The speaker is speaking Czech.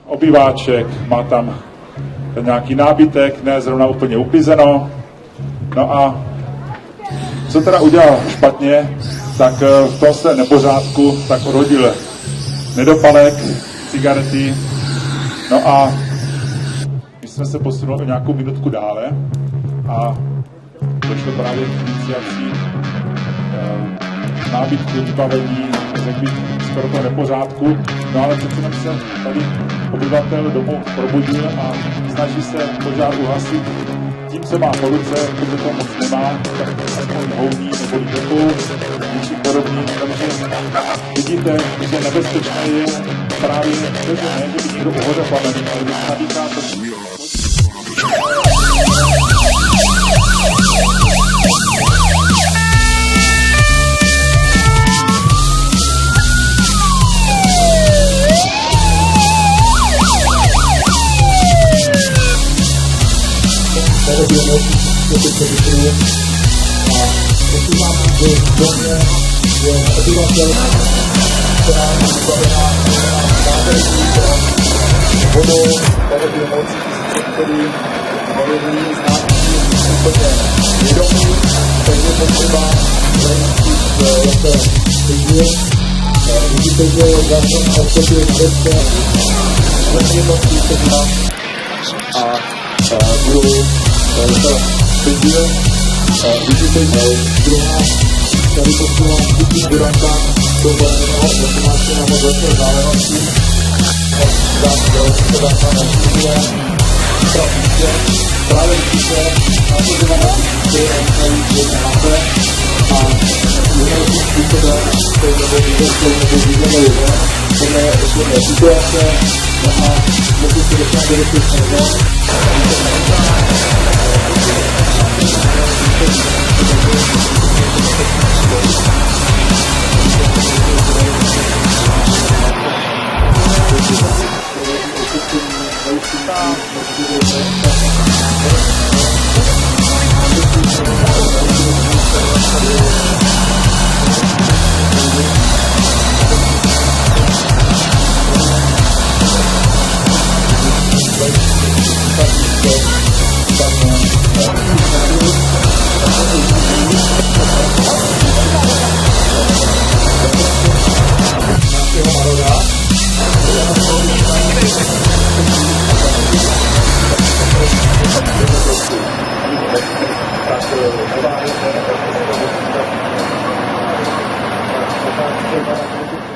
Obýváček, má tam nějaký nábytek, ne zrovna úplně uklizeno. No a co teda udělal špatně, tak v tom svém nepořádku tak odhodil nedopalek, cigarety. No a my jsme se posunuli o nějakou minutku dále a došlo právě k iniciaci nábytku, vybavení, řekl bych, skoro to nepořádku. No ale přece jenom se tady obyvatel domu probudil a snaží se požár uhasit tím, co má po ruce, protože to moc nemá, tak aspoň houbí nebo líbekou, něčím podobným. Takže vidíte, že nebezpečné je právě to, že ne, že by někdo uhodil plamený, ale když nadýchá to. Tady bylo moci vypruju a pokud mám v domě, že obyvatel, která je vybavená nádherný vodou, tady bylo moci který nevědí známí úplně vědomí, takže potřeba zajistit zase vyžil. Vidíte, že zákon autoby je vždycky zlepněností sedna a budou vyžil. Vidíte, že druhá tady posílá vždycky duranta do baleného automáčky na modlete záležitosti. Dám se dá na živě, pravíte, právě vidíte, na to, že máme vždycky a že máte a jinou způsobem, to je nebo vidíme lidé, tohle je situace a můžu si dokonat do bezpečného. Tak